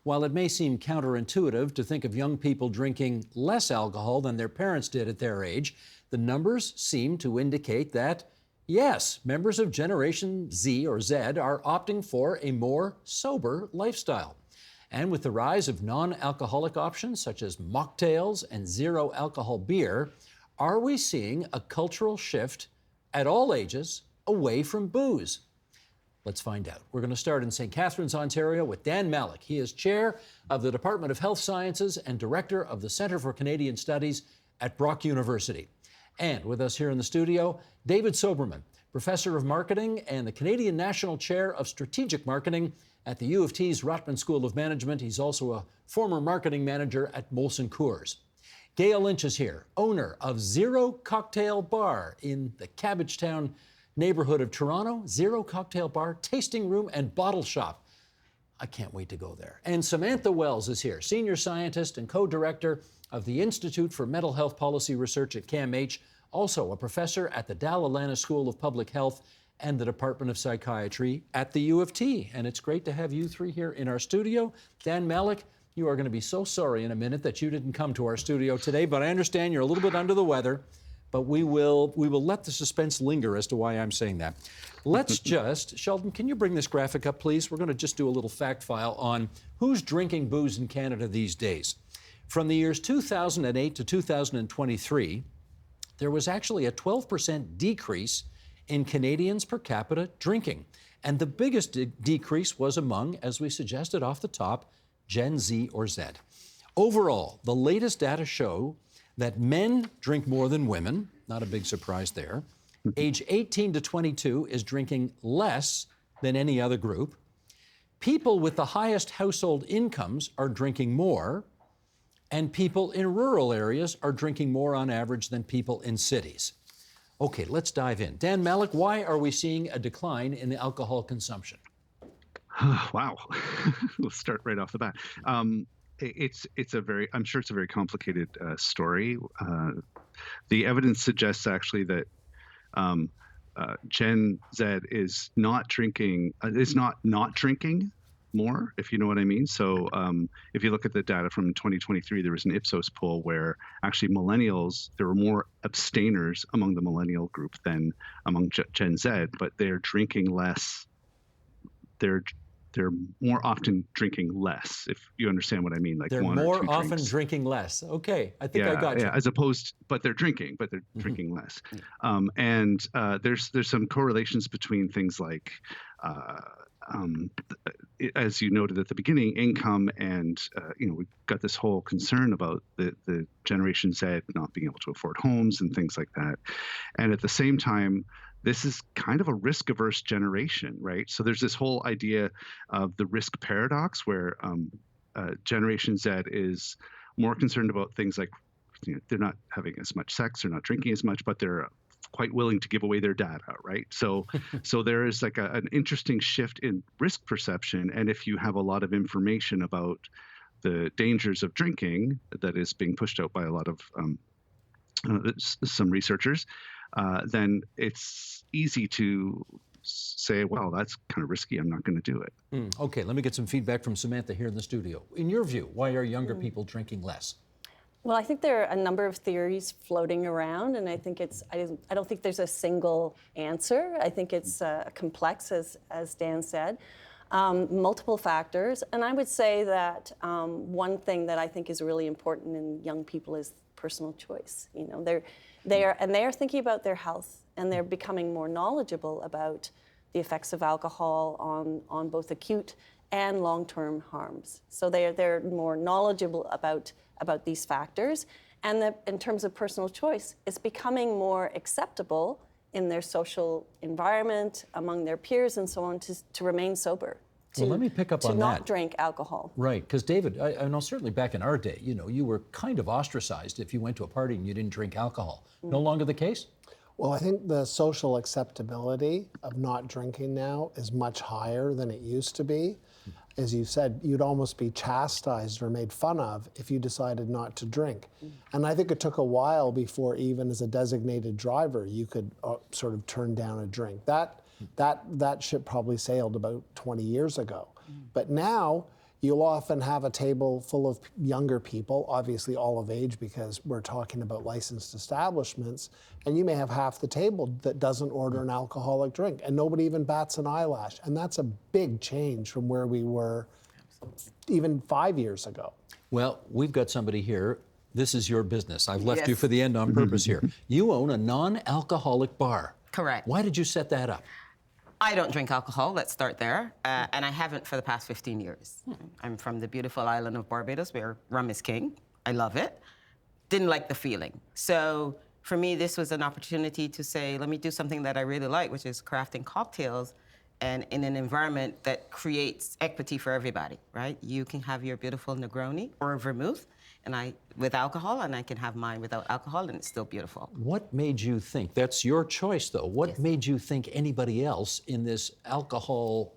While it may seem counterintuitive to think of young people drinking less alcohol than their parents did at their age, the numbers seem to indicate that, yes, members of Generation Z or Z are opting for a more sober lifestyle. And with the rise of non-alcoholic options such as mocktails and zero-alcohol beer, are we seeing a cultural shift at all ages away from booze? Let's find out. We're going to start in St. Catharines, Ontario with Dan Malik. He is chair of the Department of Health Sciences and director of the Centre for Canadian Studies at Brock University. And with us here in the studio, David Soberman, professor of marketing and the Canadian National Chair of Strategic Marketing at the U of T's Rotman School of Management. He's also a former marketing manager at Molson Coors. Gail Lynch is here, owner of Zero Cocktail Bar in the Cabbagetown neighborhood of Toronto. Zero Cocktail Bar, tasting room, and bottle shop. I can't wait to go there. And Samantha Wells is here, senior scientist and co-director of the Institute for Mental Health Policy Research at CAMH, also a professor at the Dalla-Lana School of Public Health and the Department of Psychiatry at the U of T. And it's great to have you three here in our studio. Dan Malik, you are going to be so sorry in a minute that you didn't come to our studio today, but I understand you're a little bit under the weather, but we will let the suspense linger as to why I'm saying that. Let's just, Sheldon, can you bring this graphic up, please? We're going to just do a little fact file on who's drinking booze in Canada these days. From the years 2008 to 2023, there was actually a 12% decrease in Canadians per capita drinking. And the biggest decrease was among, as we suggested off the top, Gen Z or Z. Overall, the latest data show that men drink more than women, not a big surprise there. Age 18 to 22 is drinking less than any other group. People with the highest household incomes are drinking more, and people in rural areas are drinking more on average than people in cities. Okay, let's dive in. Dan Malik, why are we seeing a decline in alcohol consumption? Wow. We'll start right off the bat. I'm sure it's a very complicated story. The evidence suggests actually that Gen Z is not drinking more, if you know what I mean. So if you look at the data from 2023, there was an Ipsos poll where actually millennials, there were more abstainers among the millennial group than among Gen Z, but they're drinking less. They're more often drinking less, if you understand what I mean. Like they're one or more two often drinks. drinking less. Okay, I think I got you. Yeah, as opposed, but they're drinking less. And there's some correlations between things like, as you noted at the beginning, income and, we've got this whole concern about the Generation Z not being able to afford homes and things like that. And at the same time, this is kind of a risk-averse generation, right? So there's this whole idea of the risk paradox where Generation Z is more concerned about things like, they're not having as much sex, they're not drinking as much, but they're quite willing to give away their data, right? So there is like an interesting shift in risk perception. And if you have a lot of information about the dangers of drinking that is being pushed out by a lot of some researchers, then it's easy to say, well, that's kind of risky, I'm not going to do it. Okay, let me get some feedback from Samantha here in the studio. In your view, why are younger people drinking less? Well, I think there are a number of theories floating around, and I think I don't think there's a single answer. I think it's complex, as Dan said, multiple factors. And I would say that one thing that I think is really important in young people is personal choice. They are thinking about their health, and they're becoming more knowledgeable about the effects of alcohol on both acute and long-term harms. So they're more knowledgeable about these factors. And in terms of personal choice, it's becoming more acceptable in their social environment, among their peers and so on, to remain sober. Well, let me pick up on that. To not drink alcohol. Right, because David, I know certainly back in our day, you were kind of ostracized if you went to a party and you didn't drink alcohol. No longer the case? Well, I think the social acceptability of not drinking now is much higher than it used to be. As you said, you'd almost be chastised or made fun of if you decided not to drink. And I think it took a while before, even as a designated driver, you could sort of turn down a drink. That ship probably sailed about 20 years ago. But now, you'll often have a table full of younger people, obviously all of age because we're talking about licensed establishments, and you may have half the table that doesn't order an alcoholic drink, and nobody even bats an eyelash. And that's a big change from where we were even 5 years ago. Well, we've got somebody here. This is your business. I've left you Yes. for the end on purpose here. You own a non-alcoholic bar. Correct. Why did you set that up? I don't drink alcohol, let's start there, and I haven't for the past 15 years. I'm from the beautiful island of Barbados where rum is king. I love it. Didn't like the feeling. So for me, this was an opportunity to say, let me do something that I really like, which is crafting cocktails and in an environment that creates equity for everybody, right? You can have your beautiful Negroni or vermouth with alcohol, and I can have mine without alcohol, and it's still beautiful. What made you think, that's your choice though, what made you think anybody else in this alcohol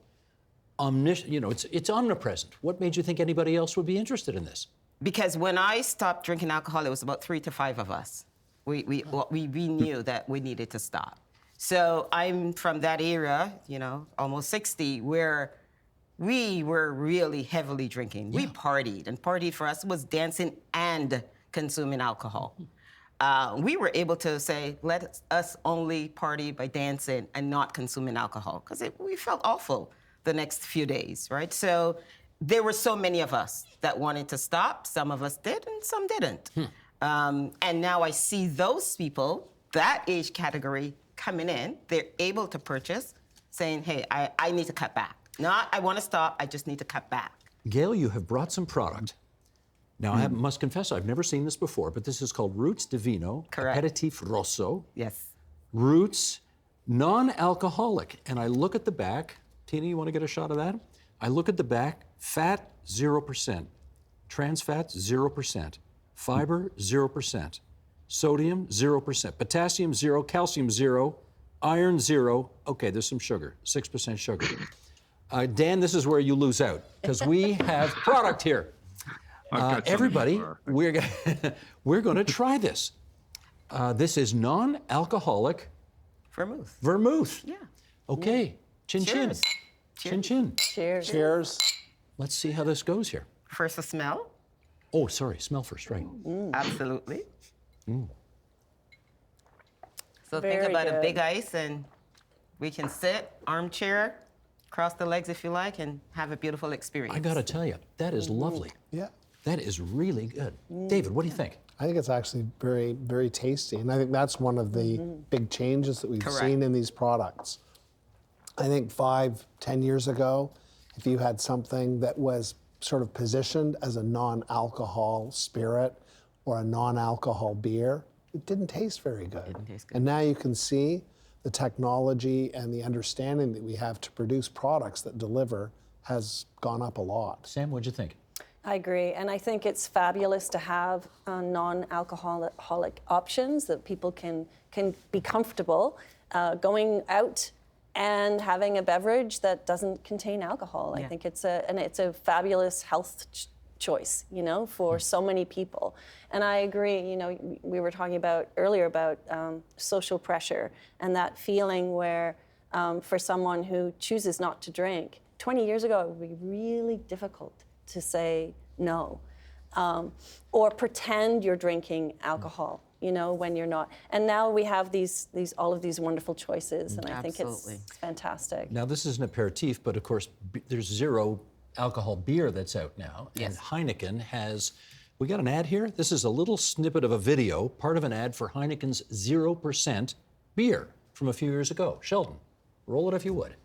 it's omnipresent. What made you think anybody else would be interested in this? Because when I stopped drinking alcohol, it was about 3 to 5 of us. We knew that we needed to stop. So I'm from that era, almost 60, where we were really heavily drinking. We partied, and party for us was dancing and consuming alcohol. We were able to say, let us only party by dancing and not consuming alcohol, because we felt awful the next few days, right? So there were so many of us that wanted to stop. Some of us did, and some didn't. And now I see those people, that age category, coming in. They're able to purchase, saying, hey, I need to cut back. Not, I want to stop, I just need to cut back. Gail, you have brought some product. Now, I must confess, I've never seen this before, but this is called Roots Divino Correct. Aperitif Rosso. Yes. Roots, non-alcoholic. And I look at the back. Tina, you want to get a shot of that? I look at the back, fat, 0%. Trans fats, 0%. Fiber, 0%. Sodium, 0%. Potassium, 0. Calcium, 0. Iron, 0. Okay, there's some sugar, 6% sugar. Dan, this is where you lose out, because we have product here. Everybody, we're going to try this. This is non-alcoholic Vermouth. vermouth. Yeah. Okay, chin chin. Cheers. Chin chin. Cheers. Cheers. Let's see how this goes here. First, a smell. Oh, sorry, smell first, right? Absolutely. So Very think about good. a big ice, and we can sit, armchair, cross the legs if you like, and have a beautiful experience. I got to tell you, that is lovely. Yeah. That is really good. David, what do you think? I think it's actually very, very tasty. And I think that's one of the big changes that we've Correct. seen in these products. I think 5, 10 years ago, if you had something that was sort of positioned as a non-alcohol spirit or a non-alcohol beer, it didn't taste very good. Didn't taste good. And now you can see the technology and the understanding that we have to produce products that deliver has gone up a lot. Sam, what'd you think? I agree, and I think it's fabulous to have non-alcoholic options that people can be comfortable going out and having a beverage that doesn't contain alcohol. I think it's a fabulous health choice, for so many people. And I agree. We were talking about earlier about social pressure and that feeling where for someone who chooses not to drink, 20 years ago it would be really difficult to say no, or pretend you're drinking alcohol, when you're not. And now we have all of these wonderful choices, and I think it's fantastic. Now, this is an aperitif, but of course, there's zero alcohol beer that's out now. Yes. And Heineken has, we got an ad here? This is a little snippet of a video, part of an ad for Heineken's 0% beer from a few years ago. Sheldon, roll it if you would.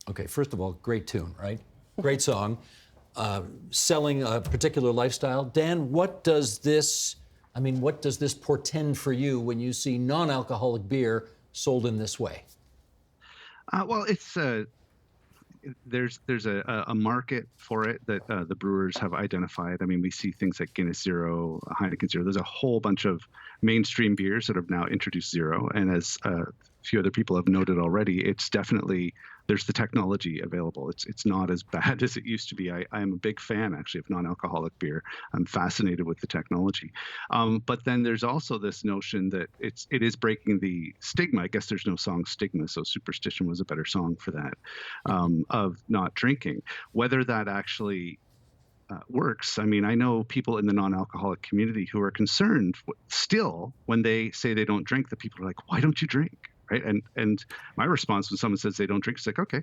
Okay, first of all, great tune, right? Great song. Selling a particular lifestyle. Dan, what does this portend for you when you see non-alcoholic beer sold in this way? Well, it's there's a market for it that the brewers have identified. I mean, we see things like Guinness Zero, Heineken Zero. There's a whole bunch of mainstream beers that have now introduced zero. And as a few other people have noted already, it's definitely, there's the technology available. It's not as bad as it used to be. I am a big fan, actually, of non-alcoholic beer. I'm fascinated with the technology. But then there's also this notion that it is breaking the stigma. I guess there's no song Stigma, so Superstition was a better song for that, of not drinking. Whether that actually works. I mean, I know people in the non-alcoholic community who are concerned still when they say they don't drink. The people are like, "Why don't you drink?" Right? And my response when someone says they don't drink is like, "Okay."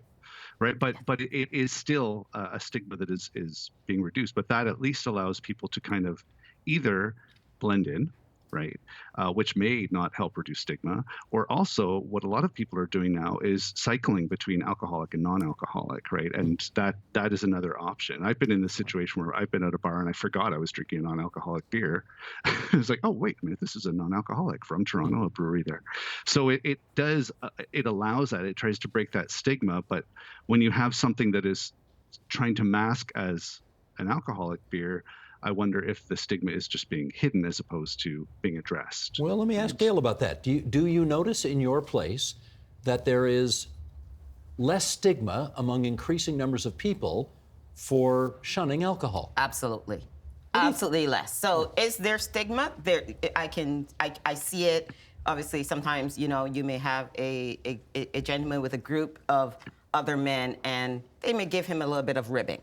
Right, but it is still a stigma that is being reduced. But that at least allows people to kind of either blend in, right, which may not help reduce stigma, or also what a lot of people are doing now is cycling between alcoholic and non-alcoholic, right, and that is another option. I've been in this situation where I've been at a bar and I forgot I was drinking a non-alcoholic beer. It's like, oh wait a minute, this is a non-alcoholic from Toronto, a brewery there. So it does, it allows that, it tries to break that stigma. But when you have something that is trying to mask as an alcoholic beer, I wonder if the stigma is just being hidden as opposed to being addressed. Well, let me ask Gail about that. Do you notice in your place that there is less stigma among increasing numbers of people for shunning alcohol? Absolutely. Absolutely less. So is there stigma? I see it. Obviously, sometimes, you may have a gentleman with a group of other men, and they may give him a little bit of ribbing.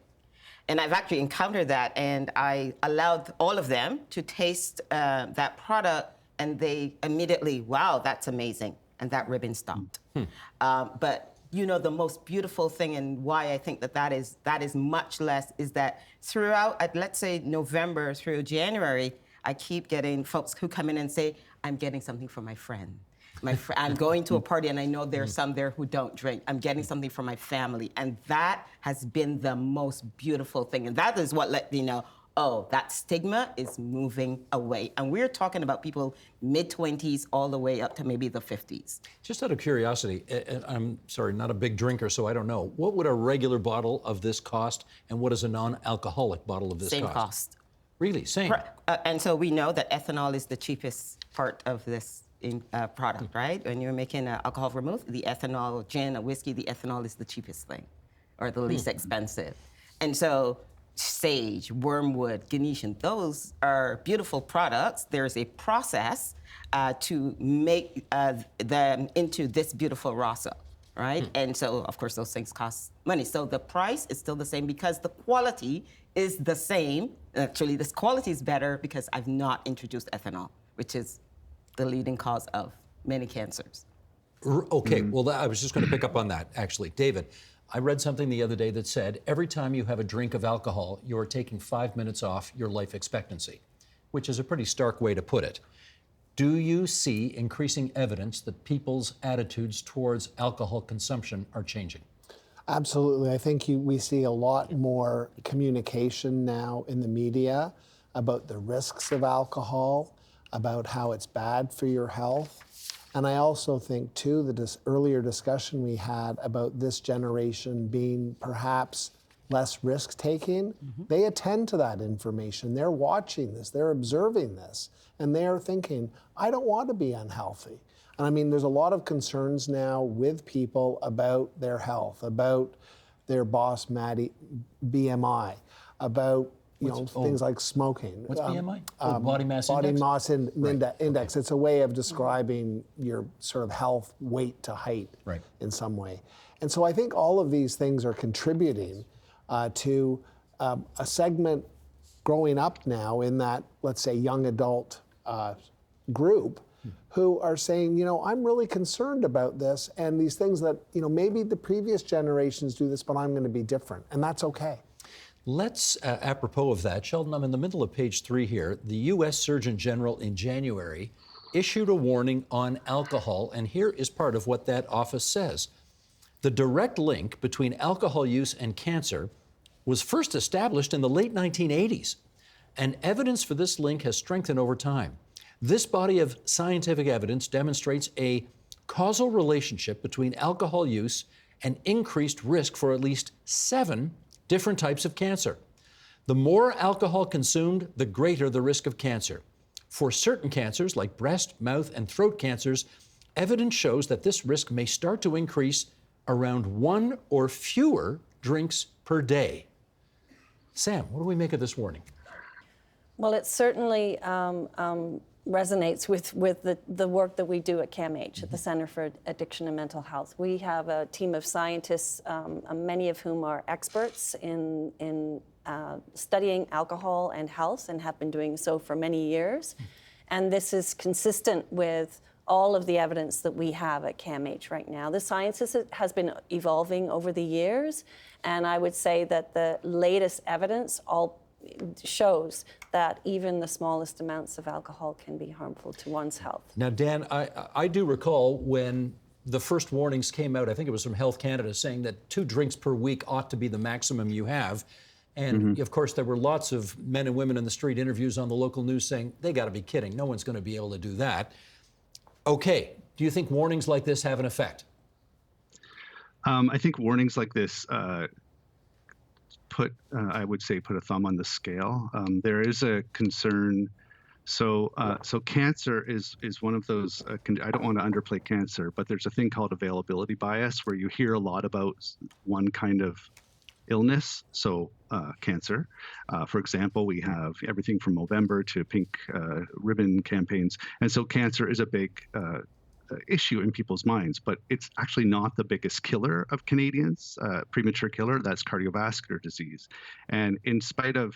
And I've actually encountered that, and I allowed all of them to taste that product, and they immediately, wow, that's amazing, and that ribbon stopped. But the most beautiful thing, and why I think that is much less, is that throughout, let's say November through January, I keep getting folks who come in and say, I'm getting something for my friend. I'm going to a party and I know there's some there who don't drink. I'm getting something for my family. And that has been the most beautiful thing. And that is what let me know, oh, that stigma is moving away. And we're talking about people mid-20s all the way up to maybe the 50s. Just out of curiosity, I'm sorry, not a big drinker, so I don't know. What would a regular bottle of this cost, and what does a non-alcoholic bottle of this Same cost. Really, same? And so we know that ethanol is the cheapest part of this product, right? When you're making alcohol vermouth, the ethanol, gin, a whiskey, the ethanol is the cheapest thing, or the least expensive. And so sage, wormwood, Ganeshan, those are beautiful products. There's a process to make them into this beautiful rasa, right? And so, of course, those things cost money. So the price is still the same because the quality is the same. Actually, this quality is better because I've not introduced ethanol, which is the leading cause of many cancers. Okay, well, I was just going to pick up on that, actually. David, I read something the other day that said every time you have a drink of alcohol, you are taking 5 minutes off your life expectancy, which is a pretty stark way to put it. Do you see increasing evidence that people's attitudes towards alcohol consumption are changing? Absolutely. I think we see a lot more communication now in the media about the risks of alcohol, about how it's bad for your health. And I also think, too, the earlier discussion we had about this generation being perhaps less risk-taking, they attend to that information. They're watching this, they're observing this, and they're thinking, I don't want to be unhealthy. And I mean, there's a lot of concerns now with people about their health, about their boss, Maddie, BMI, about things like smoking. What's BMI? Body mass body index? Mass index. It's a way of describing your sort of health, weight to height in some way. And so I think all of these things are contributing to a segment growing up now in that, let's say, young adult group who are saying, I'm really concerned about this and these things that, maybe the previous generations do this, but I'm going to be different. And that's okay. Let's, apropos of that, Sheldon, I'm in the middle of page 3 here. The U.S. Surgeon General in January issued a warning on alcohol, and here is part of what that office says. The direct link between alcohol use and cancer was first established in the late 1980s, and evidence for this link has strengthened over time. This body of scientific evidence demonstrates a causal relationship between alcohol use an increased risk for at least 7 different types of cancer. The more alcohol consumed, the greater the risk of cancer. For certain cancers, like breast, mouth, and throat cancers, evidence shows that this risk may start to increase around 1 or fewer drinks per day. Sam, what do we make of this warning? Well, it certainly resonates with the work that we do at CAMH, at the Center for Addiction and Mental Health. We have a team of scientists, many of whom are experts in studying alcohol and health and have been doing so for many years. And this is consistent with all of the evidence that we have at CAMH right now. The science has been evolving over the years, and I would say that the latest evidence all shows that even the smallest amounts of alcohol can be harmful to one's health. Now, Dan, I do recall when the first warnings came out, I think it was from Health Canada, saying that 2 drinks per week ought to be the maximum you have. And of course, there were lots of men and women in the street interviews on the local news saying, they got to be kidding. No one's going to be able to do that. Okay, do you think warnings like this have an effect? I think warnings like this put a thumb on the scale. There is a concern. So cancer is one of those. I don't want to underplay cancer, but there's a thing called availability bias, where you hear a lot about one kind of illness. So cancer, for example, we have everything from Movember to pink ribbon campaigns, and so cancer is a big issue in people's minds, but it's actually not the biggest killer of Canadians, premature killer. That's cardiovascular disease. And in spite of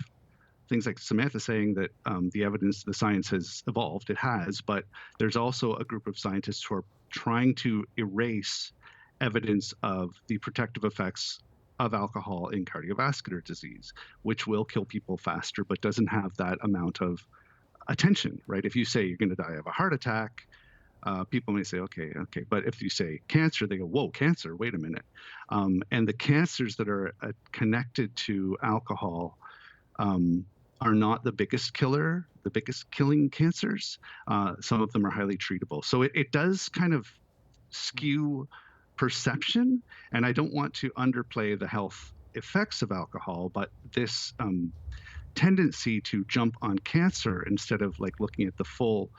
things like Samantha saying that the evidence, the science has evolved, it has, but there's also a group of scientists who are trying to erase evidence of the protective effects of alcohol in cardiovascular disease, which will kill people faster, but doesn't have that amount of attention, right? If you say you're going to die of a heart attack, people may say, okay. But if you say cancer, they go, whoa, cancer, wait a minute. And the cancers that are connected to alcohol are not the biggest killer, the biggest killing cancers. Some of them are highly treatable. So it does kind of skew perception. And I don't want to underplay the health effects of alcohol, but this tendency to jump on cancer instead of like looking at the full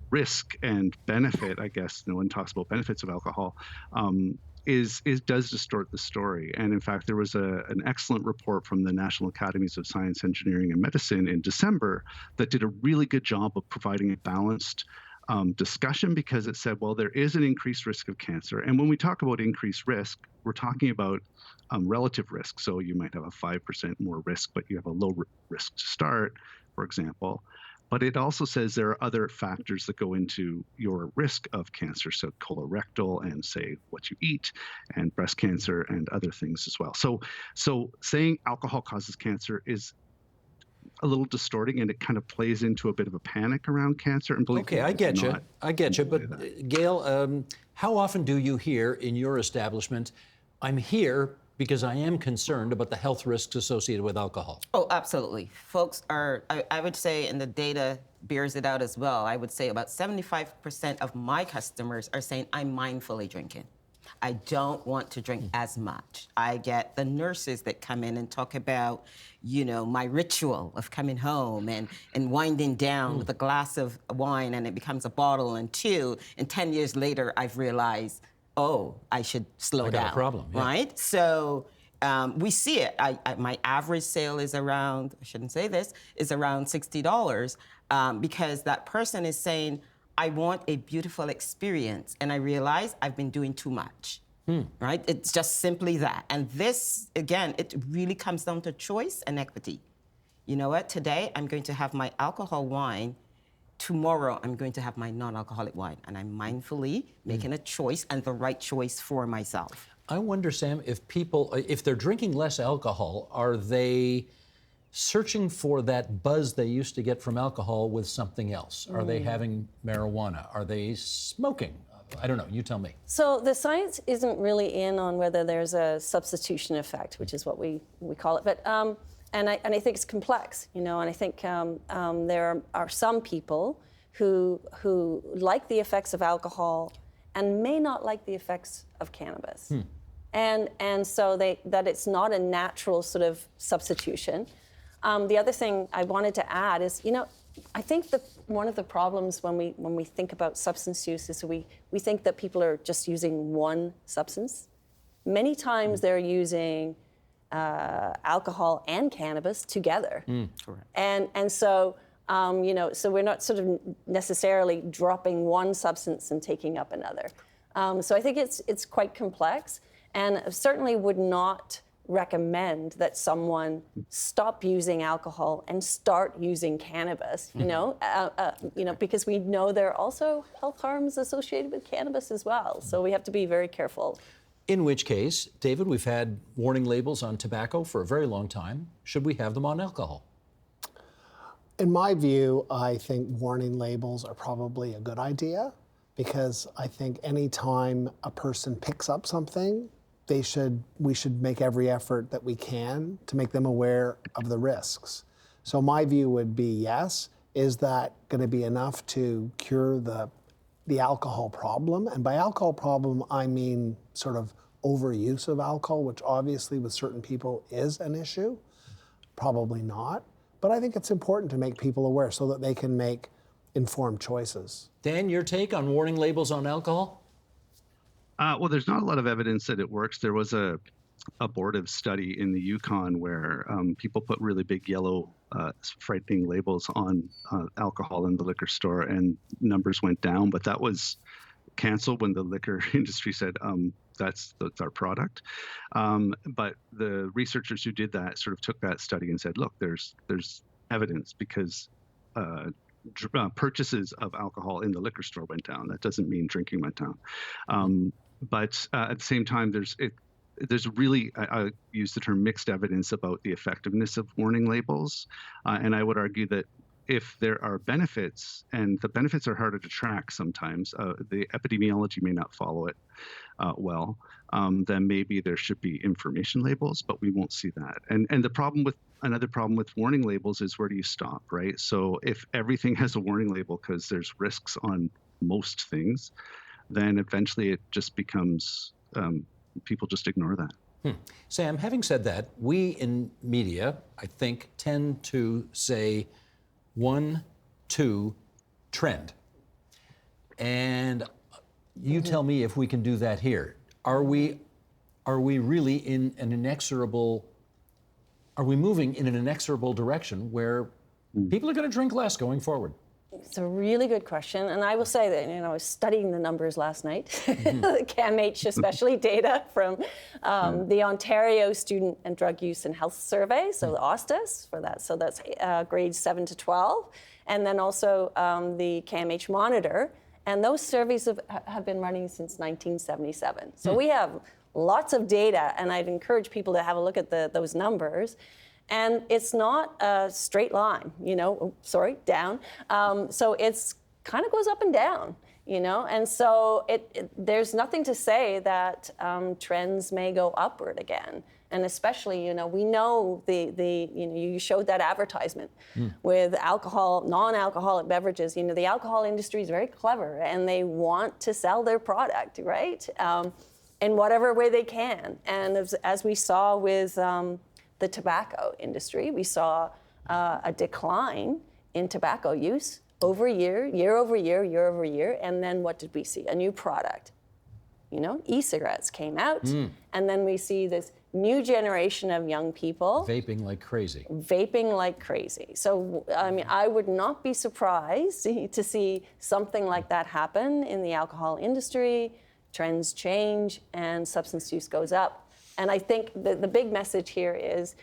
risk and benefit, I guess no one talks about benefits of alcohol, does distort the story. And in fact, there was an excellent report from the National Academies of Science, Engineering, and Medicine in December that did a really good job of providing a balanced discussion, because it said, well, there is an increased risk of cancer. And when we talk about increased risk, we're talking about relative risk. So you might have a 5% more risk, but you have a low risk to start, for example. But it also says there are other factors that go into your risk of cancer, so colorectal and, say, what you eat, and breast cancer and other things as well. So saying alcohol causes cancer is a little distorting, and it kind of plays into a bit of a panic around cancer. And believe Okay, me, I get you. But that. Gail, how often do you hear in your establishment, I'm here because I am concerned about the health risks associated with alcohol? Oh, absolutely. Folks are, I would say, and the data bears it out as well, I would say about 75% of my customers are saying, I'm mindfully drinking. I don't want to drink as much. I get the nurses that come in and talk about, my ritual of coming home and winding down with a glass of wine, and it becomes a bottle and 2, and 10 years later, I've realized, oh, I should slow down. I got a problem, yeah. Right? So we see it. My average sale is around, I shouldn't say this, is around $60 because that person is saying, I want a beautiful experience, and I realize I've been doing too much, right? It's just simply that. And this, again, it really comes down to choice and equity. You know what? Today, I'm going to have my alcohol wine. Tomorrow, I'm going to have my non-alcoholic wine, and I'm mindfully making a choice, and the right choice for myself. I wonder, Sam, if people, if they're drinking less alcohol, are they searching for that buzz they used to get from alcohol with something else? Are they having marijuana? Are they smoking? I don't know. You tell me. So the science isn't really in on whether there's a substitution effect, which is what we call it. But and I think it's complex, and I think there are some people who like the effects of alcohol and may not like the effects of cannabis. And so that it's not a natural sort of substitution. The other thing I wanted to add is, I think that one of the problems when we think about substance use is we think that people are just using one substance. Many times they're using alcohol and cannabis together. Correct. And so, so we're not sort of necessarily dropping one substance and taking up another. So I think it's quite complex, and certainly would not recommend that someone stop using alcohol and start using cannabis, because we know there are also health harms associated with cannabis as well. So we have to be very careful. In which case, David, we've had warning labels on tobacco for a very long time. Should we have them on alcohol? In my view, I think warning labels are probably a good idea, because I think any time a person picks up something, we should make every effort that we can to make them aware of the risks. So my view would be yes. Is that going to be enough to cure the alcohol problem? And by alcohol problem, I mean sort of overuse of alcohol, which obviously with certain people is an issue. Probably not. But I think it's important to make people aware so that they can make informed choices. Dan, your take on warning labels on alcohol? Well, there's not a lot of evidence that it works. There was a abortive study in the Yukon where people put really big yellow, frightening labels on alcohol in the liquor store, and numbers went down. But that was canceled when the liquor industry said, that's our product. But the researchers who did that sort of took that study and said, look, there's evidence, because purchases of alcohol in the liquor store went down. That doesn't mean drinking went down. But at the same time, there's really, I use the term mixed evidence about the effectiveness of warning labels. And I would argue that if there are benefits, and the benefits are harder to track sometimes, the epidemiology may not follow it well, then maybe there should be information labels, but we won't see that. And another problem with warning labels is, where do you stop, right? So if everything has a warning label because there's risks on most things, then eventually it just becomes, people just ignore that. Sam, having said that, we in media, I think, tend to say 1, 2, trend. And you tell me if we can do that here. Are we really in an inexorable, are we moving in an inexorable direction where people are going to drink less going forward? It's a really good question, and I will say that I was studying the numbers last night, the CAMH especially data from the Ontario Student and Drug Use and Health Survey, so the OSTAS for that. So that's grades 7 to 12, and then also the CAMH Monitor, and those surveys have been running since 1977. So we have lots of data, and I'd encourage people to have a look at those numbers. And it's not a straight line, down. So it's kind of goes up and down, and so there's nothing to say that trends may go upward again. And especially, we know you showed that advertisement with alcohol, non-alcoholic beverages. The alcohol industry is very clever, and they want to sell their product, right? In whatever way they can. And as we saw with the tobacco industry, we saw a decline in tobacco use over year over year, and then what did we see? A new product. E-cigarettes came out, and then we see this new generation of young people vaping like crazy. So, I would not be surprised to see something like that happen in the alcohol industry. Trends change, and substance use goes up. And I think the big message here is,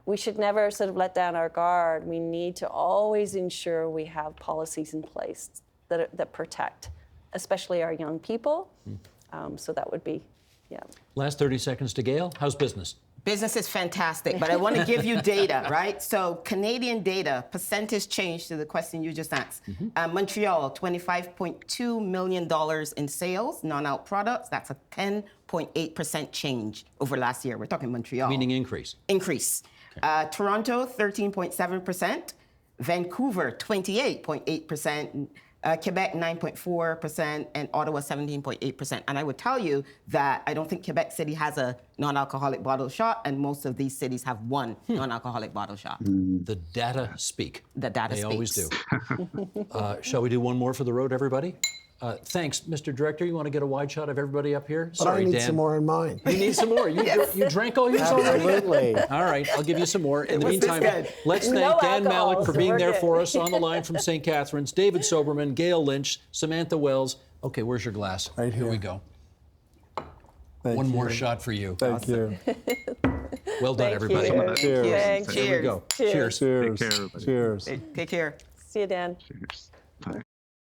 we should never sort of let down our guard. We need to always ensure we have policies in place that protect, especially our young people. So that would be, Last 30 seconds to Gail. How's business? Business is fantastic, but I want to give you data, right? So Canadian data, percentage change to the question you just asked. Montreal, $25.2 million in sales, non-alc products. That's a 10.8% change over last year. We're talking Montreal. Meaning increase. Increase. Okay. Toronto, 13.7%. Vancouver, 28.8%. Quebec 9.4%, and Ottawa 17.8%. And I would tell you that I don't think Quebec City has a non-alcoholic bottle shop, and most of these cities have one non-alcoholic bottle shop. The data speak. The data They always do. speaks. Shall we do one more for the road, everybody? Thanks, Mr. Director. You want to get a wide shot of everybody up here? But I need some more in mine. You need some more. You drank all yours already? Absolutely. All right, I'll give you some more. In the was this meantime, good? let's No thank Dan alcohol, Malik for so being we're there good. for us on the line from St. Catharines, David Soberman, Gail Lynch, Samantha Wells. Okay, where's your glass? Right Here we here. go. Thank One you. more shot for you. Thank you. Well done, Thank everybody. you. Cheers. Thanks. There we go. Cheers. Cheers. Cheers. Take care, everybody. Cheers. Take care. See you, Dan. Cheers.